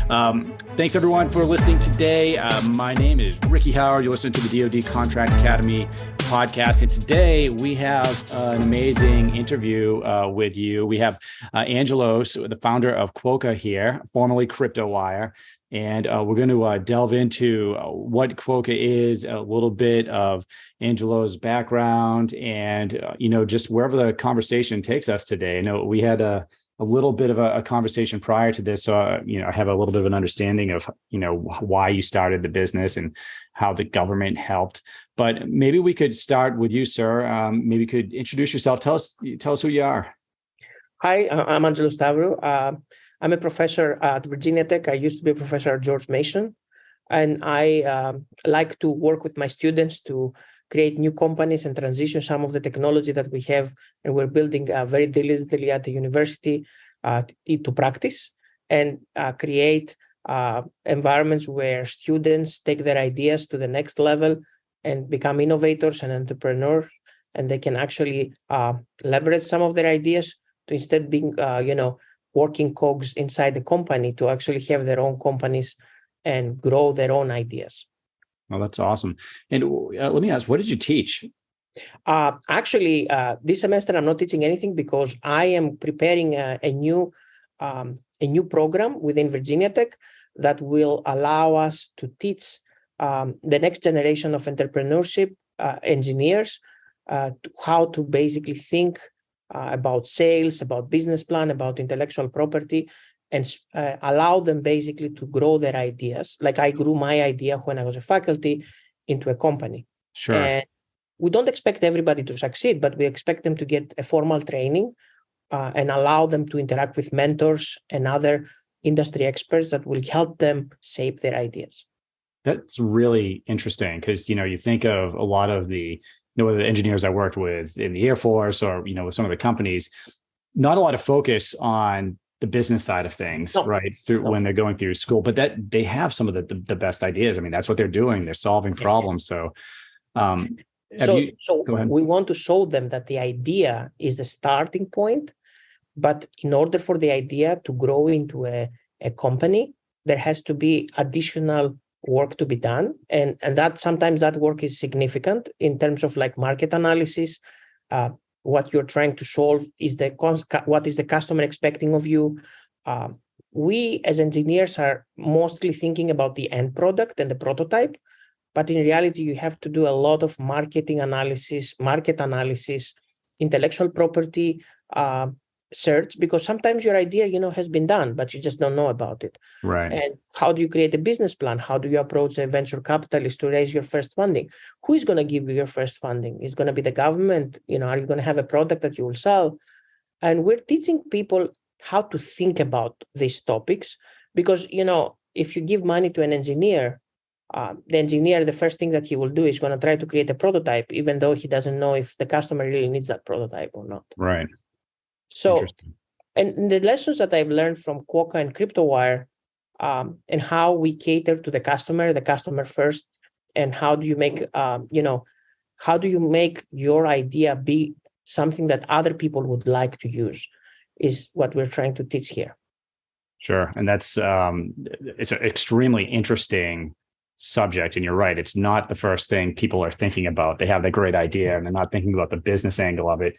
Thanks everyone for listening today. My name is Ricky Howard. You're listening to the DoD Contract Academy podcast. And today we have an amazing interview with you. We have Angelos, the founder of Quokka here, formerly CryptoWire. And we're going to delve into what Quokka is, a little bit of Angelo's background, and, just wherever the conversation takes us today. I know we had a little bit of a conversation prior to this. So, I have a little bit of an understanding of, why you started the business and how the government helped. But maybe we could start with you, sir. Maybe you could introduce yourself. Tell us who you are. Hi, I'm Angelo Stavro. I'm a professor at Virginia Tech. I used to be a professor at George Mason. And I like to work with my students to create new companies and transition some of the technology that we have and we're building very diligently at the university to practice and create environments where students take their ideas to the next level and become innovators and entrepreneurs, and they can actually leverage some of their ideas to instead being, working cogs inside the company to actually have their own companies and grow their own ideas. Oh, that's awesome. And let me ask, what did you teach? Actually, this semester I'm not teaching anything because I am preparing a new program within Virginia Tech that will allow us to teach the next generation of entrepreneurship engineers how to basically think about sales, about business plan, about intellectual property, and allow them basically to grow their ideas. Like I grew my idea when I was a faculty into a company. Sure. And we don't expect everybody to succeed, but we expect them to get a formal training and allow them to interact with mentors and other industry experts that will help them shape their ideas. That's really interesting because, you think of a lot of the engineers I worked with in the Air Force or, with some of the companies, not a lot of focus on the business side of things, right? When they're going through school, but that they have some of the best ideas. I mean, that's what they're doing. They're solving problems. Yes. So, go ahead. We want to show them that the idea is the starting point, but in order for the idea to grow into a company, there has to be additional work to be done. And that sometimes that work is significant in terms of like market analysis. What you're trying to solve is what is the customer expecting of you. We as engineers are mostly thinking about the end product and the prototype, but in reality, you have to do a lot of marketing analysis, market analysis, intellectual property search, because sometimes your idea, has been done, but you just don't know about it. Right. And how do you create a business plan? How do you approach a venture capitalist to raise your first funding? Who is going to give you your first funding? Is going to be the government? Are you going to have a product that you will sell? And we're teaching people how to think about these topics because, if you give money to an engineer, the engineer, the first thing that he will do is going to try to create a prototype, even though he doesn't know if the customer really needs that prototype or not. Right. So, and the lessons that I've learned from Quokka and CryptoWire and how we cater to the customer first, and how do you make, how do you make your idea be something that other people would like to use is what we're trying to teach here. Sure. And that's, it's an extremely interesting subject. And you're right. It's not the first thing people are thinking about. They have the great idea and they're not thinking about the business angle of it.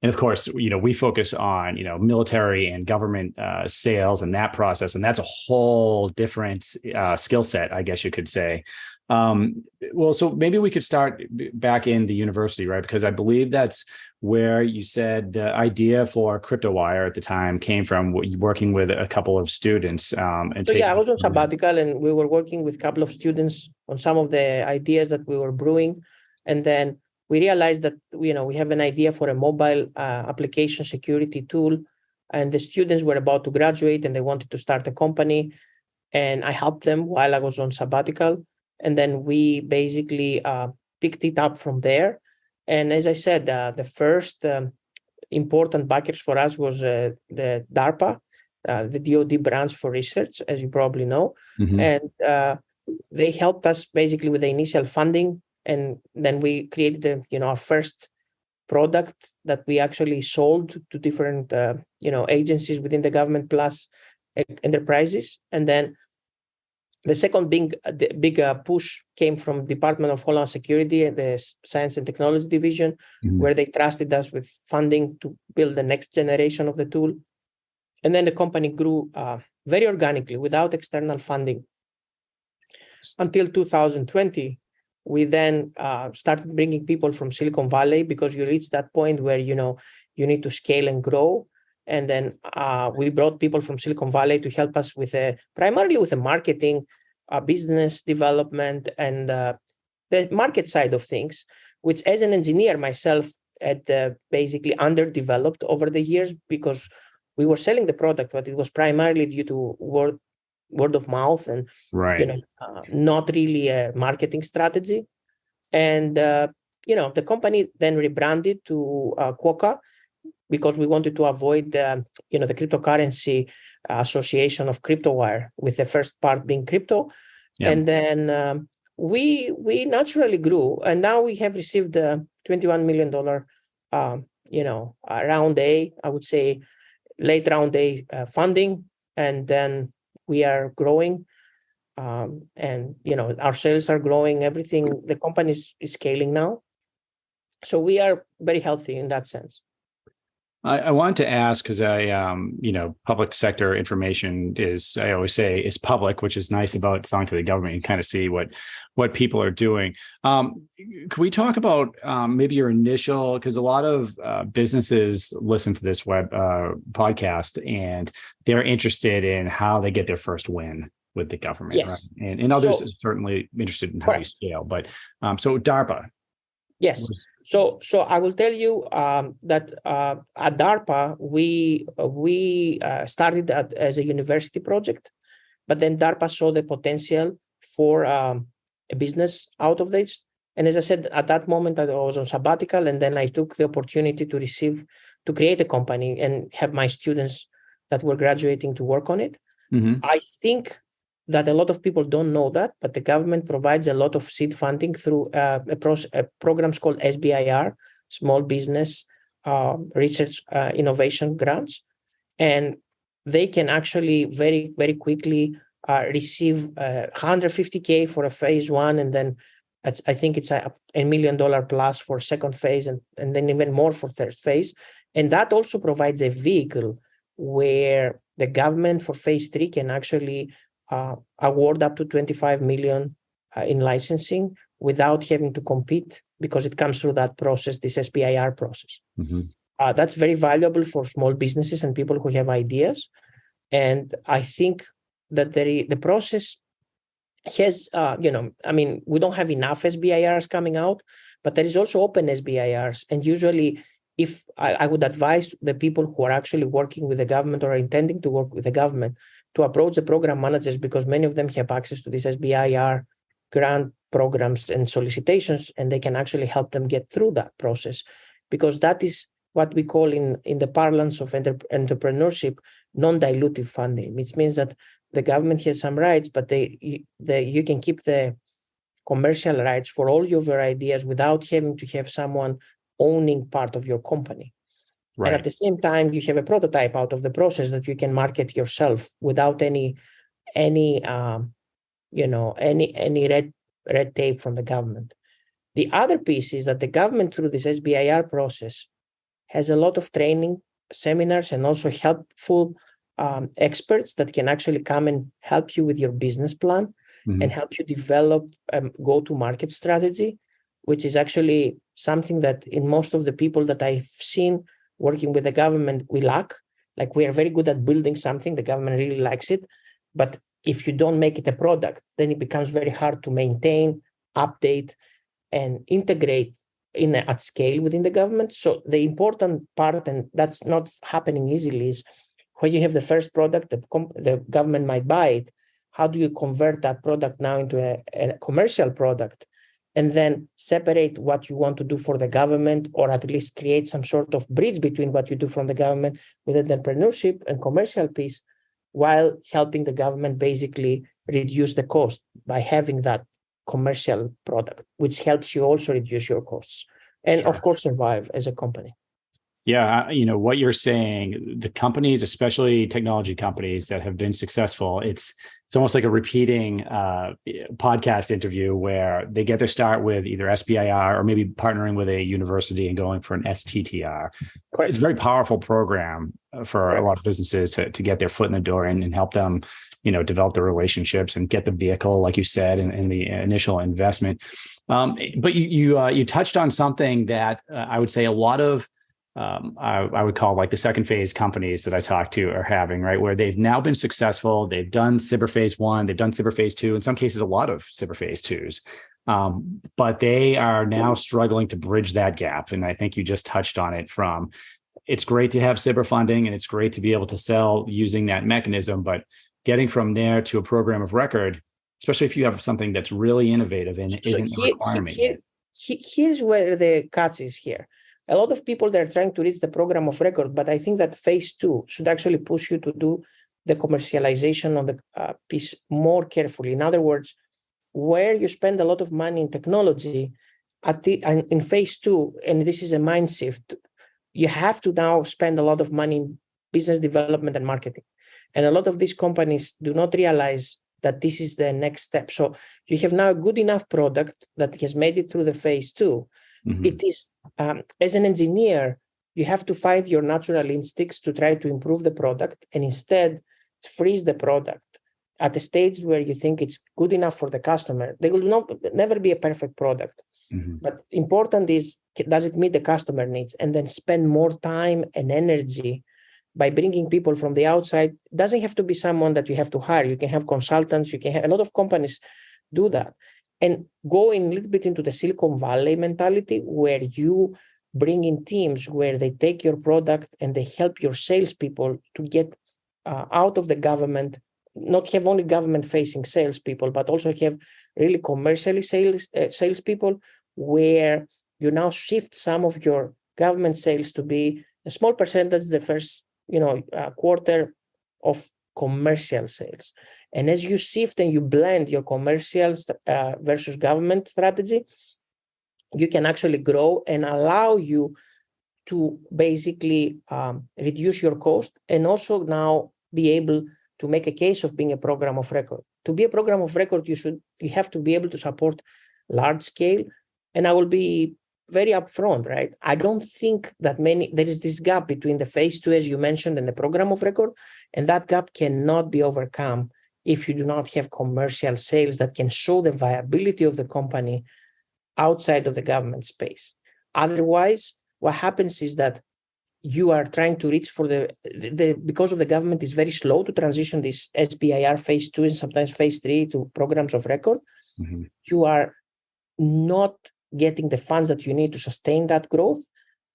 And of course, we focus on, military and government sales and that process. And that's a whole different skill set, I guess you could say. So maybe we could start back in the university, right? Because I believe that's where you said the idea for CryptoWire at the time came from, working with a couple of students. I was on sabbatical and we were working with a couple of students on some of the ideas that we were brewing. And then we realized that, we have an idea for a mobile application security tool, and the students were about to graduate and they wanted to start a company. And I helped them while I was on sabbatical. And then we basically picked it up from there. And as I said, the first important backers for us was the DARPA, the DoD branch for research, as you probably know. Mm-hmm. And they helped us basically with the initial funding. And then we created, our first product that we actually sold to different, agencies within the government plus enterprises. And then The second big push came from Department of Homeland Security and the Science and Technology Division, where they trusted us with funding to build the next generation of the tool. And then the company grew very organically without external funding until 2020. We then started bringing people from Silicon Valley, because you reach that point where you need to scale and grow. And then we brought people from Silicon Valley to help us with primarily with the marketing, business development, and the market side of things, which as an engineer myself had basically underdeveloped over the years, because we were selling the product, but it was primarily due to word of mouth and not really a marketing strategy. And the company then rebranded to Quokka, because we wanted to avoid the cryptocurrency association of CryptoWire, with the first part being crypto. And then we naturally grew, and now we have received $21 million round A, I would say late round A funding, and then we are growing, and our sales are growing. Everything, the company is scaling now, so we are very healthy in that sense. I wanted to ask, because public sector information I always say is public, which is nice about talking to the government. You kind of see what people are doing. Can we talk about maybe your initial, because a lot of businesses listen to this web podcast, and they're interested in how they get their first win with the government. Yes. Right? And others are certainly interested in how you scale. But so DARPA. Yes. So I will tell you that at DARPA, we started as a university project, but then DARPA saw the potential for a business out of this. And as I said, at that moment, I was on sabbatical, and then I took the opportunity to create a company and have my students that were graduating to work on it. I think that a lot of people don't know that, but the government provides a lot of seed funding through programs called SBIR, Small Business Research Innovation Grants. And they can actually very, very quickly receive $150K for a phase one, and then I think it's $1 million plus for second phase, and then even more for third phase. And that also provides a vehicle where the government for phase three can actually award up to $25 million in licensing without having to compete, because it comes through that process, this SBIR process. That's very valuable for small businesses and people who have ideas. And I think that the process has, we don't have enough SBIRs coming out, but there is also open SBIRs. And usually, if I would advise the people who are actually working with the government or are intending to work with the government to approach the program managers, because many of them have access to these SBIR grant programs and solicitations, and they can actually help them get through that process, because that is what we call in the parlance of entrepreneurship, non-dilutive funding, which means that the government has some rights, but you can keep the commercial rights for all of your ideas without having to have someone owning part of your company. Right. And at the same time, you have a prototype out of the process that you can market yourself without any red tape from the government. The other piece is that the government, through this SBIR process, has a lot of training, seminars, and also helpful experts that can actually come and help you with your business plan and help you develop a go-to-market strategy, which is actually something that in most of the people that I've seen working with the government, we lack. Like, we are very good at building something, the government really likes it, but if you don't make it a product, then it becomes very hard to maintain, update, and integrate at scale within the government. So the important part, and that's not happening easily, is when you have the first product, the government might buy it. How do you convert that product now into a commercial product, and then separate what you want to do for the government, or at least create some sort of bridge between what you do from the government with entrepreneurship and commercial piece, while helping the government basically reduce the cost by having that commercial product, which helps you also reduce your costs and, of course, survive as a company. Yeah, what you're saying, the companies, especially technology companies that have been successful, it's almost like a repeating podcast interview where they get their start with either SBIR or maybe partnering with a university and going for an STTR. Correct. It's a very powerful program for a lot of businesses to get their foot in the door and help them, develop the relationships and get the vehicle, like you said, and the initial investment. But you touched on something that I would say a lot of I would call like the second phase companies that I talk to are having, right? Where they've now been successful. They've done cyber phase 1, they've done cyber phase 2, in some cases, a lot of cyber phase 2s. But they are now struggling to bridge that gap. And I think you just touched on it it's great to have cyber funding and it's great to be able to sell using that mechanism, but getting from there to a program of record, especially if you have something that's really innovative and isn't a requirement. Here's where the catch is here. A lot of people, they're trying to reach the program of record, but I think that phase 2 should actually push you to do the commercialization of the piece more carefully. In other words, where you spend a lot of money in technology in phase 2, and this is a mind shift, you have to now spend a lot of money in business development and marketing. And a lot of these companies do not realize that this is the next step. So you have now a good enough product that has made it through the phase 2. Mm-hmm. It is, as an engineer, you have to fight your natural instincts to try to improve the product and instead freeze the product at a stage where you think it's good enough for the customer. There will never be a perfect product. Mm-hmm. But important is, does it meet the customer needs? And then spend more time and energy by bringing people from the outside. It doesn't have to be someone that you have to hire. You can have consultants. You can have a lot of companies do that. And go in a little bit into the Silicon Valley mentality where you bring in teams where they take your product and they help your salespeople to get out of the government, not have only government-facing salespeople, but also have really commercially salespeople where you now shift some of your government sales to be a small percentage the first quarter of commercial sales. And as you shift and you blend your commercial versus government strategy, you can actually grow and allow you to basically reduce your cost and also now be able to make a case of being a program of record. To be a program of record, you have to be able to support large scale. And I will be very upfront, right? I don't think that there is this gap between the phase 2, as you mentioned, and the program of record. And that gap cannot be overcome if you do not have commercial sales that can show the viability of the company outside of the government space. Otherwise, what happens is that you are trying to reach for because of the government is very slow to transition this SBIR phase 2 and sometimes phase 3 to programs of record. Mm-hmm. You are not getting the funds that you need to sustain that growth.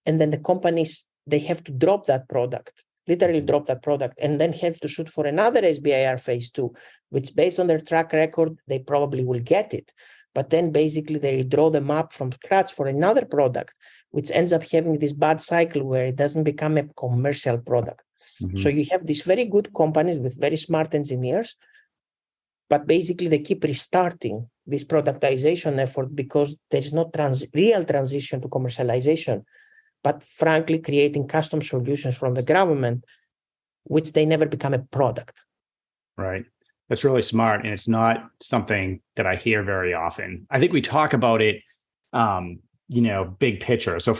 And then the companies, they have to drop that product, literally drop that product, and then have to shoot for another SBIR phase 2, which based on their track record, they probably will get it. But then basically they draw them up from scratch for another product, which ends up having this bad cycle where it doesn't become a commercial product. Mm-hmm. So you have these very good companies with very smart engineers, but basically they keep restarting this productization effort because there's no real transition to commercialization, but frankly creating custom solutions from the government, which they never become a product. Right. That's really smart. And it's not something that I hear very often. I think we talk about it, big picture. So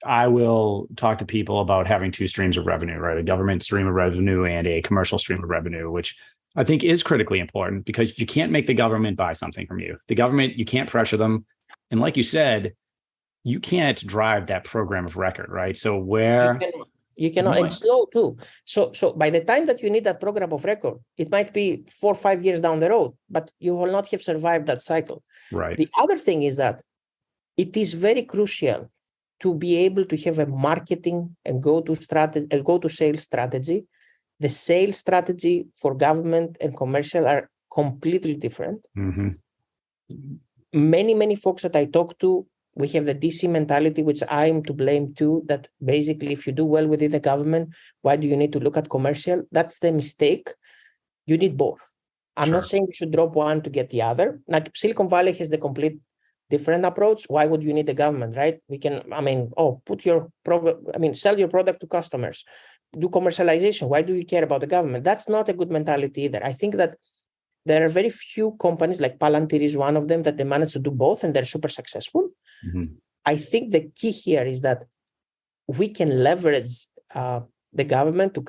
I will talk to people about having 2 streams of revenue, right? A government stream of revenue and a commercial stream of revenue, which I think is critically important because you can't make the government buy something from you. The government, you can't pressure them. And like you said, you can't drive that program of record, right? So you cannot, and slow too. So by the time that you need that program of record, it might be 4 or 5 years down the road, but you will not have survived that cycle. Right. The other thing is that it is very crucial to be able to have a marketing and go-to sales strategy. The sales strategy for government and commercial are completely different. Mm-hmm. Many folks that I talk to, we have the DC mentality, which I am to blame too, that basically if you do well within the government, why do you need to look at commercial? That's the mistake. You need both. I'm not saying you should drop one to get the other. Like Silicon Valley has the complete different approach. Why would you need the government, right? We can, sell your product to customers, do commercialization. Why do you care about the government? That's not a good mentality either. I think that there are very few companies, like Palantir is one of them, that they manage to do both and they're super successful. Mm-hmm. I think the key here is that we can leverage the government to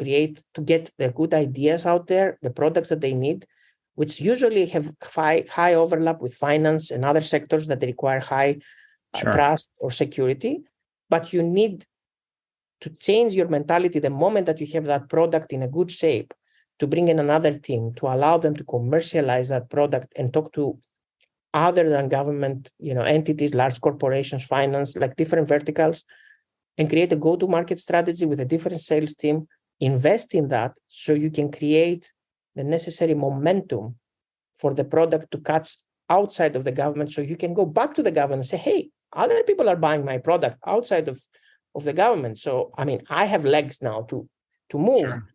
get the good ideas out there, the products that they need, which usually have high overlap with finance and other sectors that require high trust or security. But you need to change your mentality the moment that you have that product in a good shape, to bring in another team, to allow them to commercialize that product and talk to other than government, entities, large corporations, finance, like different verticals, and create a go-to-market strategy with a different sales team. Invest in that so you can create the necessary momentum for the product to catch outside of the government, so you can go back to the government and say, hey, other people are buying my product outside of the government. So, I have legs now to move. Sure.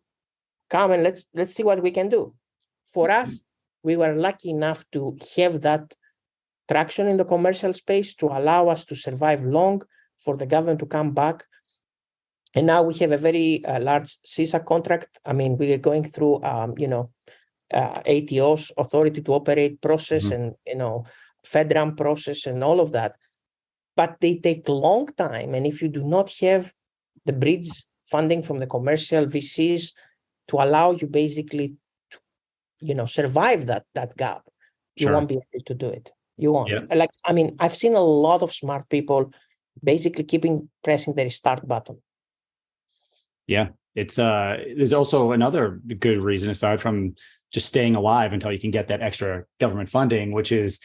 Come and let's see what we can do. For us, we were lucky enough to have that traction in the commercial space to allow us to survive long, for the government to come back. And now we have a very large CISA contract. We are going through, ATO's authority to operate process, and, FedRAMP process and all of that. But they take a long time. And if you do not have the bridge funding from the commercial VCs to allow you basically to, survive that gap, you won't be able to do it. You won't. Yeah. I've seen a lot of smart people basically pressing the restart button. Yeah, it's there's also another good reason, aside from just staying alive until you can get that extra government funding, which is,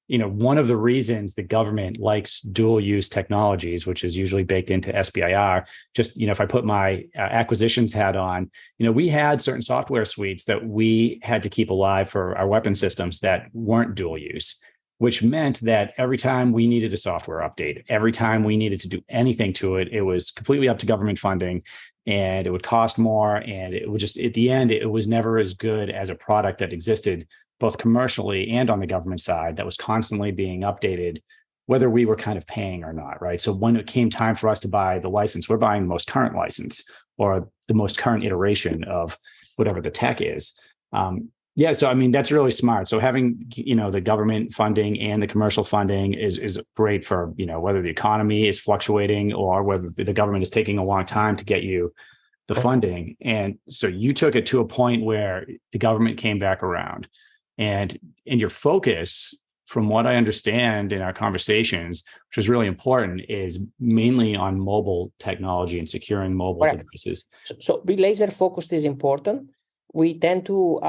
one of the reasons the government likes dual use technologies, which is usually baked into SBIR. Just, if I put my acquisitions hat on, we had certain software suites that we had to keep alive for our weapon systems that weren't dual use, which meant that every time we needed a software update, every time we needed to do anything to it, it was completely up to government funding, and it would cost more. And it would just, at the end, it was never as good as a product that existed both commercially and on the government side that was constantly being updated, whether we were kind of paying or not, right? So when it came time for us to buy the license, we're buying the most current license or the most current iteration of whatever the tech is. Yeah, so that's really smart. So having the government funding and the commercial funding is great for whether the economy is fluctuating or whether the government is taking a long time to get you the funding. And so you took it to a point where the government came back around, and your focus, from what I understand in our conversations, which is really important, is mainly on mobile technology and securing mobile devices. So be laser focused is important. We tend to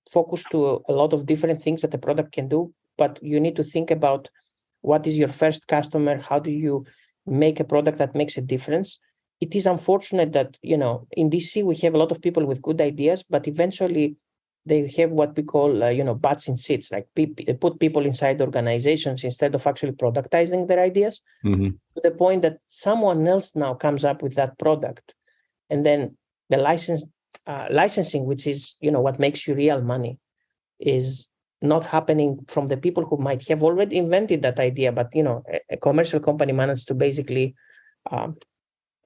focus to a lot of different things that the product can do, but you need to think about what is your first customer? How do you make a product that makes a difference? It is unfortunate that, in DC, we have a lot of people with good ideas, but eventually they have what we call, butts in seats, like put people inside organizations instead of actually productizing their ideas, to the point that someone else now comes up with that product. And then the licensing, which is, what makes you real money, is not happening from the people who might have already invented that idea. But, a commercial company managed to basically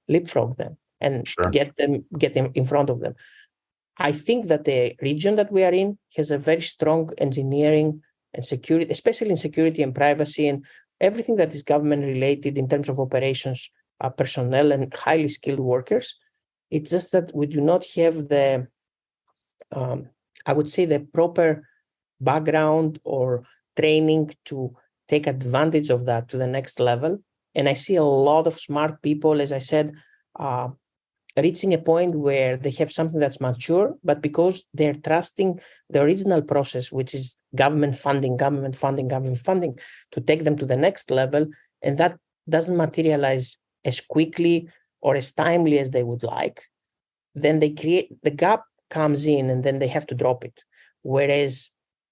leapfrog them and get them in front of them. I think that the region that we are in has a very strong engineering and security, especially in security and privacy and everything that is government related in terms of operations, personnel and highly skilled workers. It's just that we do not have the, I would say, the proper background or training to take advantage of that to the next level. And I see a lot of smart people, as I said, reaching a point where they have something that's mature, but because they're trusting the original process, which is government funding, to take them to the next level, and that doesn't materialize as quickly or as timely as they would like, then the gap comes in and then they have to drop it. Whereas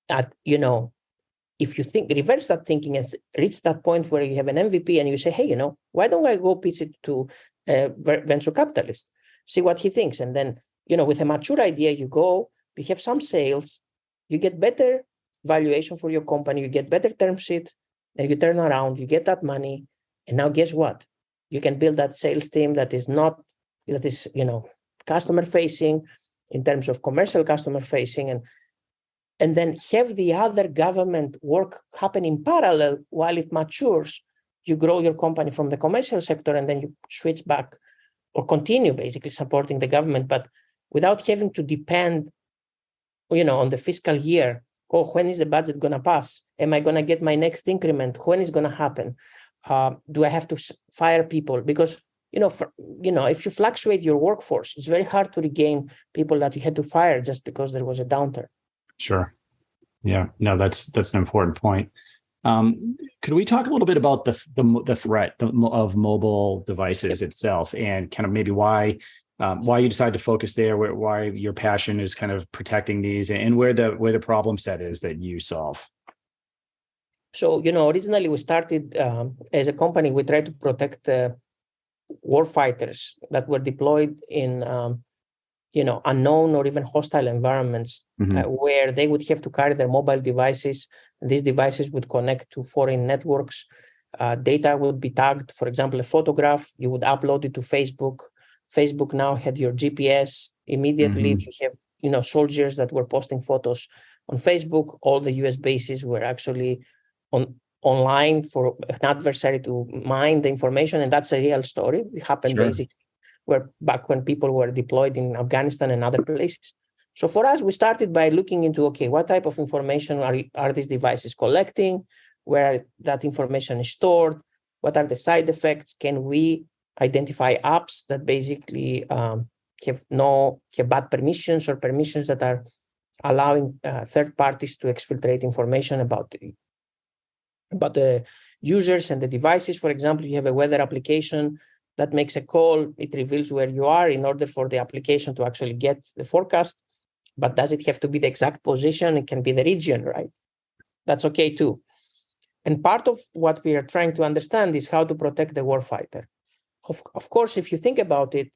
if you reverse that thinking and reach that point where you have an MVP and you say, hey, why don't I go pitch it to a venture capitalist, see what he thinks. And then, with a mature idea, you have some sales, you get better valuation for your company, you get better term sheet, and you turn around, you get that money, and now guess what? You can build that sales team that is customer facing in terms of commercial customer facing, and then have the other government work happen in parallel while it matures. You grow your company from the commercial sector, and then you switch back or continue basically supporting the government, but without having to depend, on the fiscal year. Oh, when is the budget going to pass? Am I going to get my next increment? When is going to happen? Do I have to fire people? Because, if you fluctuate your workforce, it's very hard to regain people that you had to fire just because there was a downturn. Sure. Yeah. No, that's an important point. Could we talk a little bit about the threat of mobile devices itself, and kind of maybe why you decided to focus there, why your passion is kind of protecting these, and where the problem set is that you solve? So, originally we started as a company, we tried to protect war fighters that were deployed in unknown or even hostile environments, where they would have to carry their mobile devices. And these devices would connect to foreign networks. Data would be tagged. For example, a photograph, you would upload it to Facebook. Facebook now had your GPS immediately. If you have, soldiers that were posting photos on Facebook, all the US bases were actually online for an adversary to mine the information. And that's a real story. It happened basically back when people were deployed in Afghanistan and other places. So for us, we started by looking into, okay, what type of information are these devices collecting? Where that information is stored? What are the side effects? Can we identify apps that basically have bad permissions, or permissions that are allowing third parties to exfiltrate information about the users and the devices? For example, you have a weather application that makes a call, it reveals where you are in order for the application to actually get the forecast. But does it have to be the exact position? It can be the region, right? That's okay too. And part of what we are trying to understand is how to protect the warfighter. Of course, if you think about it,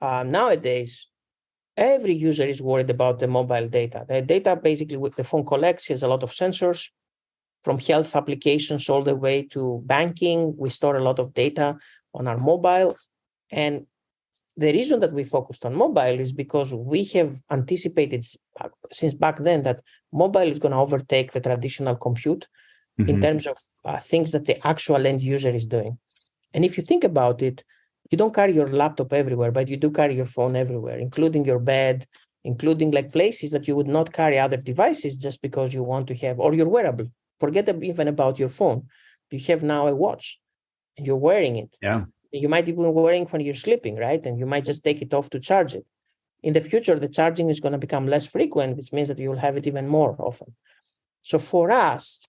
nowadays, every user is worried about the mobile data. The data basically what the phone collects has a lot of sensors, from health applications all the way to banking. We store a lot of data on our mobile. And the reason that we focused on mobile is because we have anticipated since back then that mobile is going to overtake the traditional compute in terms of things that the actual end user is doing. And if you think about it, you don't carry your laptop everywhere, but you do carry your phone everywhere, including your bed, including like places that you would not carry other devices just because you want to have, or your wearable. Forget even about your phone. You have now a watch and you're wearing it. Yeah. You might even be wearing when you're sleeping, right? And you might just take it off to charge it. In the future, the charging is going to become less frequent, which means that you'll have it even more often. So for us,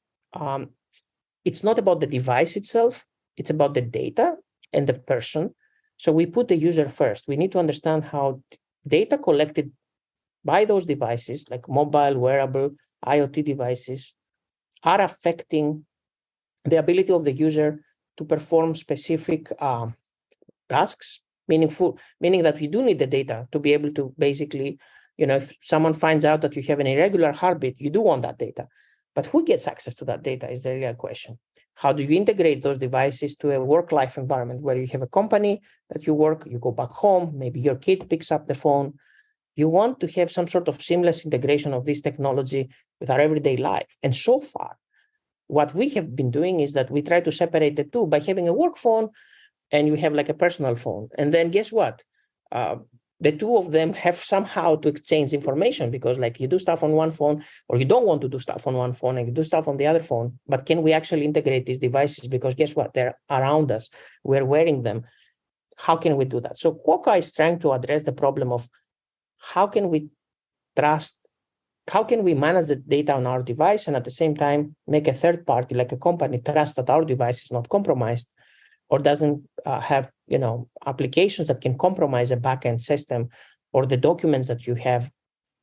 it's not about the device itself. It's about the data and the person. So we put the user first. We need to understand how data collected by those devices, like mobile, wearable, IoT devices, are affecting the ability of the user to perform specific tasks, meaning that we do need the data to be able to basically, if someone finds out that you have an irregular heartbeat, you do want that data. But who gets access to that data is the real question. How do you integrate those devices to a work-life environment where you have a company that you work, you go back home, maybe your kid picks up the phone. You want to have some sort of seamless integration of this technology with our everyday life. And so far, what we have been doing is that we try to separate the two by having a work phone and you have like a personal phone. And then guess what? The two of them have somehow to exchange information, because like you do stuff on one phone, or you don't want to do stuff on one phone and you do stuff on the other phone. But can we actually integrate these devices? Because guess what? They're around us. We're wearing them. How can we do that? So Quokka is trying to address the problem of how can we manage the data on our device and at the same time make a third party, like a company, trust that our device is not compromised or doesn't have applications that can compromise a backend system or the documents that you have.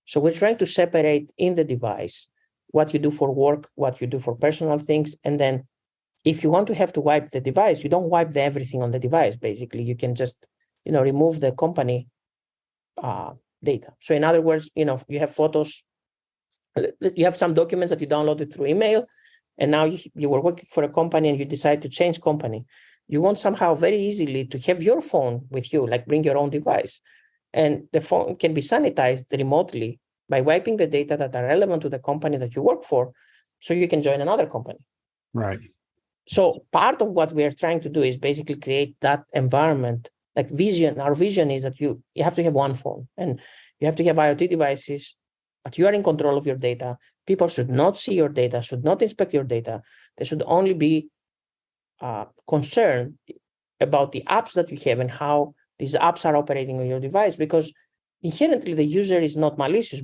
So we're trying to separate in the device what you do for work, what you do for personal things. And then if you want to have to wipe the device, you don't wipe everything on the device. Basically, you can just remove the company data. So in other words, you have photos, you have some documents that you downloaded through email, and now you were working for a company and you decide to change company, you want somehow very easily to have your phone with you, like bring your own device. And the phone can be sanitized remotely by wiping the data that are relevant to the company that you work for, so you can join another company. Right. So part of what we are trying to do is basically create that environment, like vision. Our vision is that you have to have one phone and you have to have IoT devices, but you are in control of your data. People should not see your data, should not inspect your data. They should only be concerned about the apps that you have and how these apps are operating on your device, because inherently the user is not malicious,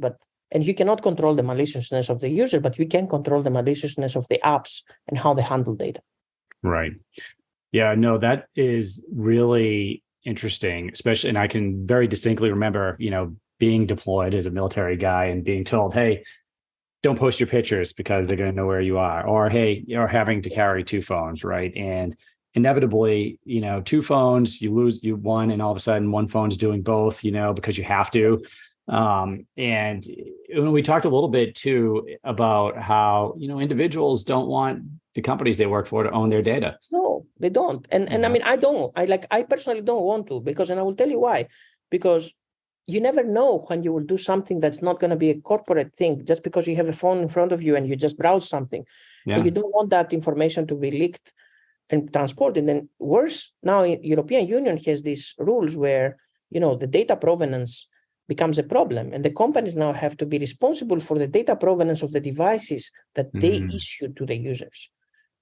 and you cannot control the maliciousness of the user, but you can control the maliciousness of the apps and how they handle data. Right. Yeah, no, that is really interesting, especially, and I can very distinctly remember, being deployed as a military guy and being told, hey, don't post your pictures because they're going to know where you are, or hey, you're having to carry two phones, right? And inevitably, two phones, you lose one, and all of a sudden one phone's doing both, because you have to. And when we talked a little bit too about how, individuals don't want the companies they work for to own their data. No, they don't. And I mean, I personally don't want to, because, and I will tell you why, because you never know when you will do something that's not going to be a corporate thing, just because you have a phone in front of you and you just browse something. Yeah. And you don't want that information to be leaked and transported. And then worse, now European Union has these rules where, the data provenance becomes a problem. And the companies now have to be responsible for the data provenance of the devices that they issue to the users.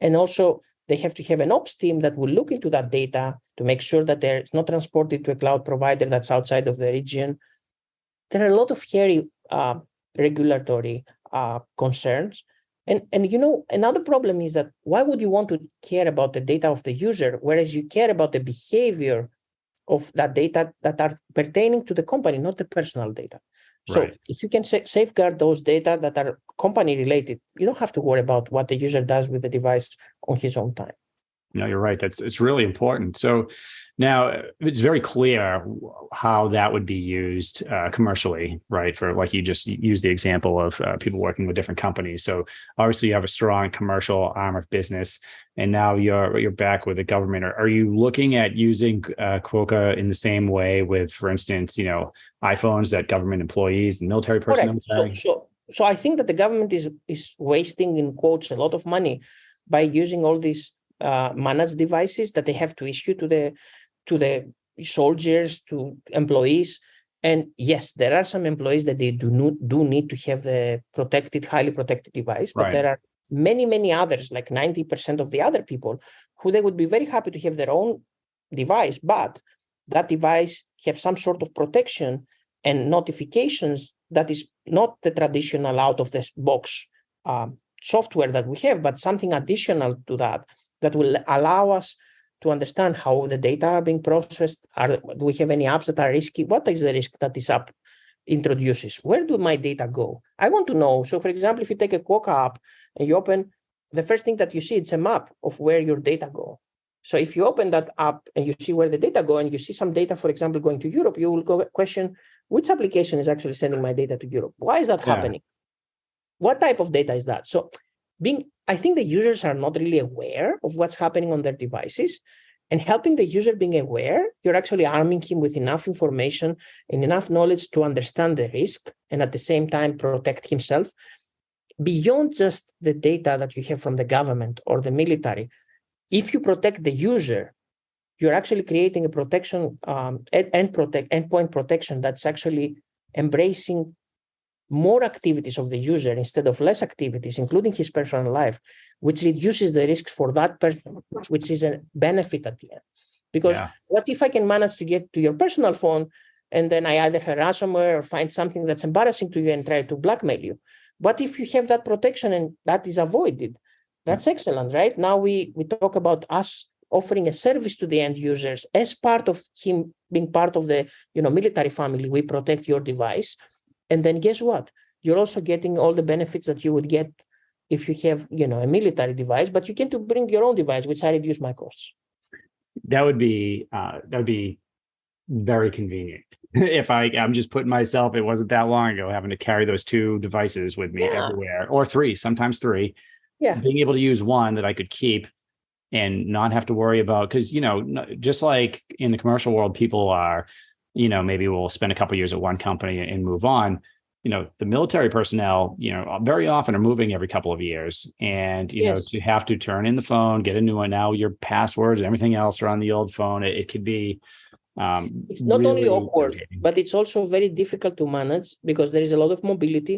And also, they have to have an ops team that will look into that data to make sure that it's not transported to a cloud provider that's outside of the region. There are a lot of hairy regulatory concerns. And another problem is that why would you want to care about the data of the user, whereas you care about the behavior of that data that are pertaining to the company, not the personal data? So right. If you can safeguard those data that are company related, you don't have to worry about what the user does with the device on his own time. No, you're right. It's really important. So now it's very clear how that would be used commercially, right? For, like you just used the example of people working with different companies. So obviously you have a strong commercial arm of business, and now you're back with the government. Are you looking at using Quokka in the same way with, for instance, iPhones that government employees and military personnel? So I think that the government is wasting, in quotes, a lot of money by using all these managed devices that they have to issue to the soldiers, to employees. And yes, there are some employees that they do need to have the highly protected device, but right. There are many others, like 90% of the other people, who they would be very happy to have their own device, but that device have some sort of protection and notifications that is not the traditional out of the box software that we have, but something additional to that will allow us to understand how the data are being processed. Do we have any apps that are risky? What is the risk that this app introduces? Where do my data go? I want to know. So, for example, if you take a Quokka app and you open, the first thing that you see, it's a map of where your data go. So if you open that app and you see where the data go, and you see some data, for example, going to Europe, you will go question, which application is actually sending my data to Europe? Why is that happening? What type of data is that? So I think the users are not really aware of what's happening on their devices, and helping the user being aware, you're actually arming him with enough information and enough knowledge to understand the risk and at the same time protect himself beyond just the data that you have from the government or the military. If you protect the user, you're actually creating a protection, endpoint protection that's actually embracing more activities of the user instead of less activities, including his personal life, which reduces the risk for that person, which is a benefit at the end. Because what if I can manage to get to your personal phone and then I either harass ransomware or find something that's embarrassing to you and try to blackmail you? But if you have that protection and that is avoided, that's excellent, right? Now we talk about us offering a service to the end users as part of him being part of the military family. We protect your device. And then guess what? You're also getting all the benefits that you would get if you have, a military device, but you get to bring your own device, which I reduce my costs. That would be very convenient. If I'm just putting myself, it wasn't that long ago, having to carry those two devices with me everywhere, or sometimes three. Yeah. being able to use one that I could keep and not have to worry about, because, just like in the commercial world, people are, maybe we'll spend a couple of years at one company and move on. The military personnel, very often are moving every couple of years, and, Yes. to have to turn in the phone, get a new one. Now your passwords and everything else are on the old phone. It could be It's not only really awkward, irritating. but it's also very difficult to manage because there is a lot of mobility.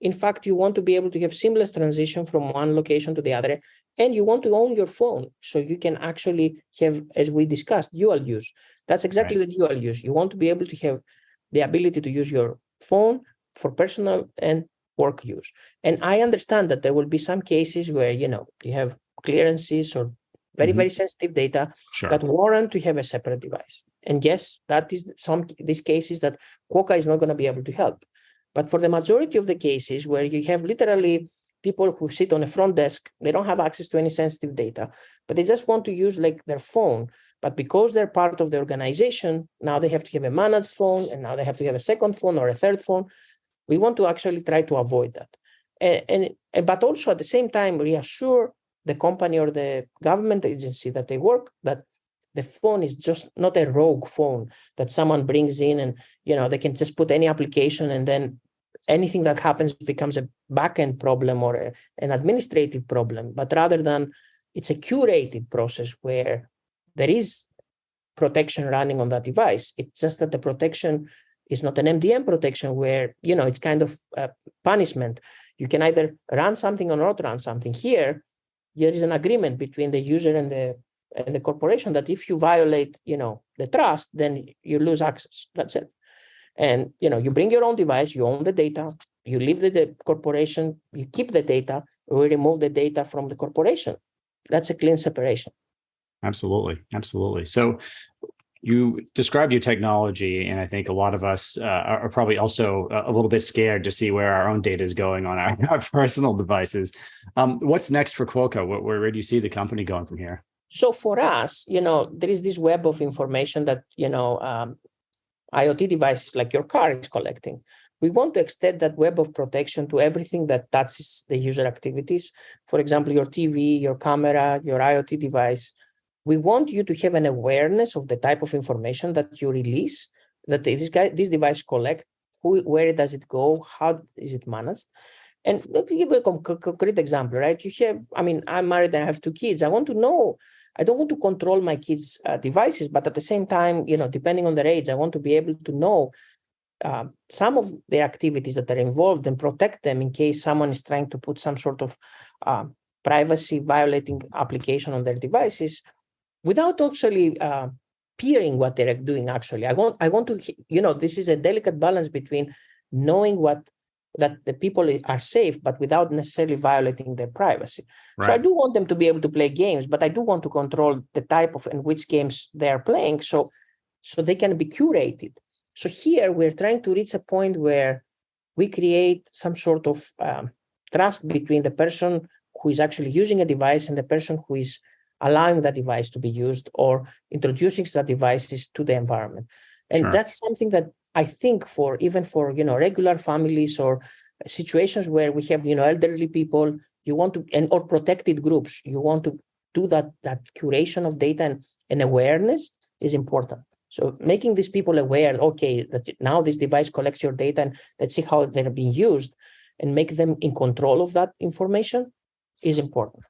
In fact, you want to be able to have seamless transition from one location to the other, and you want to own your phone so you can actually have, as we discussed, dual use. That's exactly Right. the dual use. You want to be able to have the ability to use your phone for personal and work use. And I understand that there will be some cases where, you have clearances or very, very sensitive data Sure. that warrant to have a separate device. And yes, that is these cases that Quokka is not going to be able to help. But for the majority of the cases where you have literally people who sit on a front desk, they don't have access to any sensitive data, but they just want to use like their phone. But because they're part of the organization, now they have to have a managed phone, and now they have to have a second phone or a third phone. We want to actually try to avoid that. But also at the same time, reassure the company or the government agency that they work that the phone is just not a rogue phone that someone brings in and, they can just put any application and then anything that happens becomes a backend problem or an administrative problem, but rather than it's a curated process where there is protection running on that device. It's just that the protection is not an MDM protection where, it's kind of punishment. You can either run something or not run something. Here, there is an agreement between the user and the corporation that if you violate, the trust, then you lose access. That's it. And, you bring your own device, you own the data, you leave the corporation, you keep the data, we remove the data from the corporation. That's a clean separation. Absolutely. Absolutely. So you described your technology, and I think a lot of us are probably also a little bit scared to see where our own data is going on our personal devices. What's next for Quokka? Where do you see the company going from here? So for us, there is this web of information that, IoT devices like your car is collecting. We want to extend that web of protection to everything that touches the user activities. For example, your TV, your camera, your IoT device. We want you to have an awareness of the type of information that you release, that this device collect, where does it go, how is it managed? And let me give you a concrete example, right? I'm married and I have 2 kids. I want to know, I don't want to control my kids' devices, but at the same time, depending on their age, I want to be able to know some of the activities that are involved and protect them in case someone is trying to put some sort of privacy violating application on their devices without actually peering what they're doing. Actually, I want to, this is a delicate balance between knowing that the people are safe, but without necessarily violating their privacy. Right. So I do want them to be able to play games, but I do want to control the type of and which games they are playing, so they can be curated. So here we're trying to reach a point where we create some sort of trust between the person who is actually using a device and the person who is allowing that device to be used or introducing that devices to the environment. And that's something that I think even for regular families or situations where we have elderly people, you want to or protected groups, you want to do that curation of data and awareness is important. So making these people aware, okay, that now this device collects your data and let's see how they're being used and make them in control of that information is important.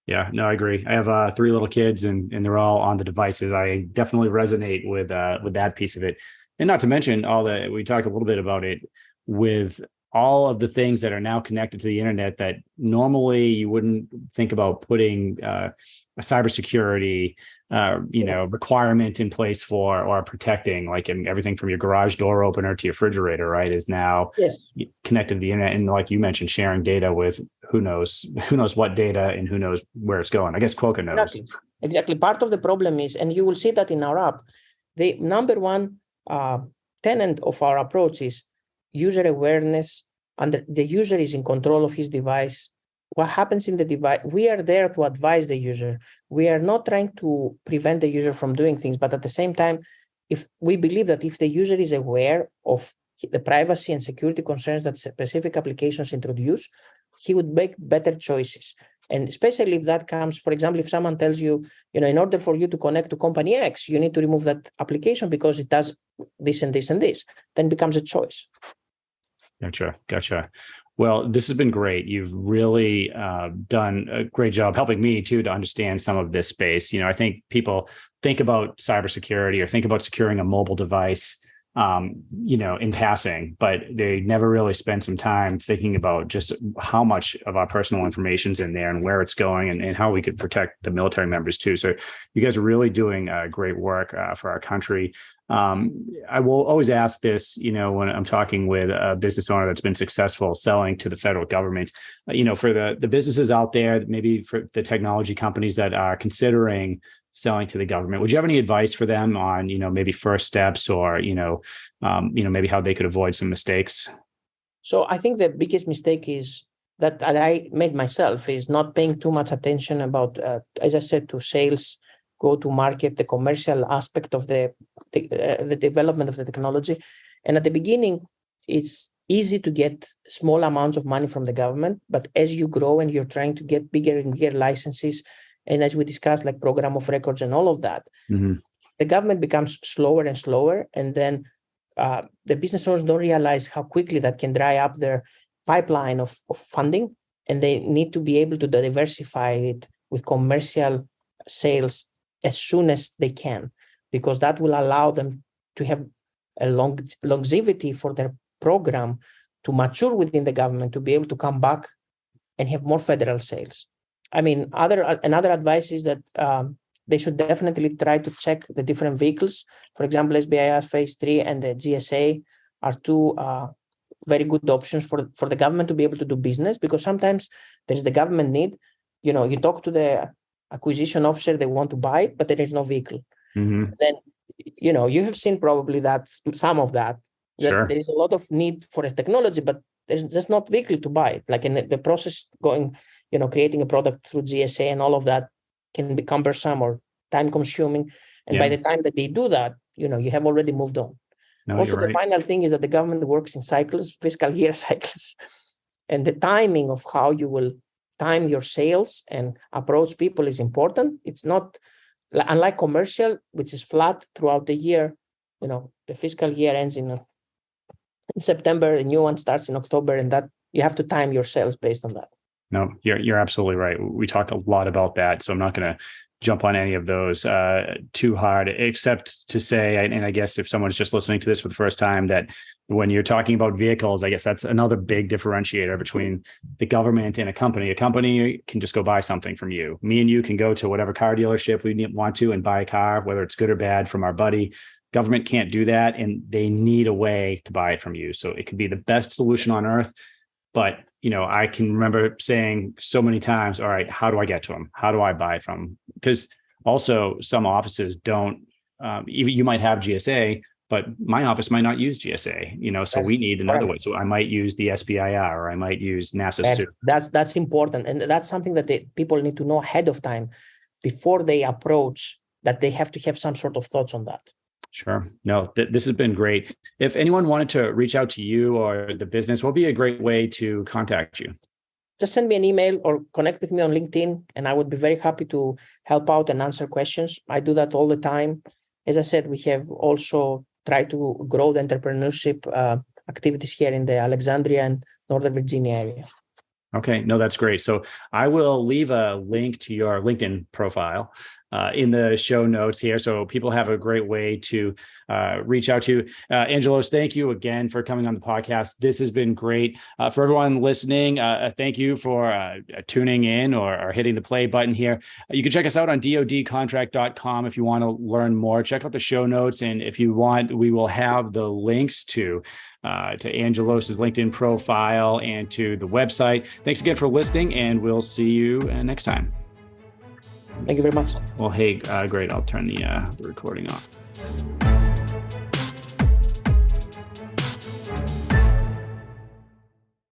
Yeah, no, I agree. I have 3 little kids and they're all on the devices. I definitely resonate with that piece of it. And not to mention we talked a little bit about it with all of the things that are now connected to the internet that normally you wouldn't think about putting a cybersecurity, requirement in place for or protecting, like everything from your garage door opener to your refrigerator, right, is now connected to the internet. And like you mentioned, sharing data with who knows what data and who knows where it's going. I guess Quokka knows. Exactly. Part of the problem is, and you will see that in our app, the number one tenet of our approach is user awareness, and the user is in control of his device. What happens in the device, we are there to advise the user. We are not trying to prevent the user from doing things, but at the same time, if we believe that if the user is aware of the privacy and security concerns that specific applications introduce, he would make better choices. And especially if that comes, for example, if someone tells you, in order for you to connect to company X, you need to remove that application because it does this and this and this, then it becomes a choice. Gotcha. Well, this has been great. You've really done a great job helping me too to understand some of this space. I think people think about cybersecurity or think about securing a mobile device, in passing, but they never really spend some time thinking about just how much of our personal information is in there and where it's going and how we could protect the military members too. So you guys are really doing great work for our country. I will always ask this, when I'm talking with a business owner that's been successful selling to the federal government, for the businesses out there, maybe for the technology companies that are considering selling to the government, would you have any advice for them on, maybe first steps or, maybe how they could avoid some mistakes? So I think the biggest mistake is that I made myself is not paying too much attention about, as I said, to sales, go to market, the commercial aspect of the development of the technology. And at the beginning, it's easy to get small amounts of money from the government. But as you grow and you're trying to get bigger and bigger licenses, and as we discussed, like program of records and all of that, the government becomes slower and slower. And then the business owners don't realize how quickly that can dry up their pipeline of funding. And they need to be able to diversify it with commercial sales as soon as they can, because that will allow them to have a longevity for their program to mature within the government, to be able to come back and have more federal sales. I mean, another advice is that they should definitely try to check the different vehicles. For example, SBIR Phase 3 and the GSA are two very good options for the government to be able to do business, because sometimes there's the government need. You talk to the acquisition officer, they want to buy it, but there is no vehicle. Then, you have seen probably that some of that Sure. There is a lot of need for a technology, but there's just not vehicle to buy it. Like in the process going, creating a product through GSA and all of that can be cumbersome or time consuming. And by the time that they do that, you have already moved on. No, also, you're right. The final thing is that the government works in cycles, fiscal year cycles. And the timing of how you will time your sales and approach people is important. It's not, unlike commercial, which is flat throughout the year, the fiscal year ends in September, a new one starts in October, and that you have to time your sales based on that. No, you're absolutely right. We talk a lot about that, so I'm not going to jump on any of those too hard, except to say, and I guess if someone's just listening to this for the first time, that when you're talking about vehicles, I guess that's another big differentiator between the government and a company. A company can just go buy something from you. Me and you can go to whatever car dealership we want to and buy a car, whether it's good or bad, from our buddy. Government can't do that, and they need a way to buy it from you. So it could be the best solution on earth, but I can remember saying so many times, all right, how do I get to them? How do I buy from them? Because also some offices don't, even you might have GSA, but my office might not use GSA, so we need another way. So I might use the SBIR, or I might use NASA. That's important. And that's something that people need to know ahead of time before they approach, that they have to have some sort of thoughts on that. Sure. No, this has been great. If anyone wanted to reach out to you or the business, what would be a great way to contact you? Just send me an email or connect with me on LinkedIn, and I would be very happy to help out and answer questions. I do that all the time. As I said, we have also tried to grow the entrepreneurship activities here in the Alexandria and Northern Virginia area. Okay. No, that's great. So I will leave a link to your LinkedIn profile in the show notes here, so people have a great way to reach out to you. Angelos, thank you again for coming on the podcast. This has been great. For everyone listening, thank you for tuning in or hitting the play button here. You can check us out on dodcontract.com if you want to learn more. Check out the show notes, and if you want, we will have the links to Angelos's LinkedIn profile and to the website. Thanks again for listening, and we'll see you next time. Thank you very much. Well, hey, great. I'll turn the recording off.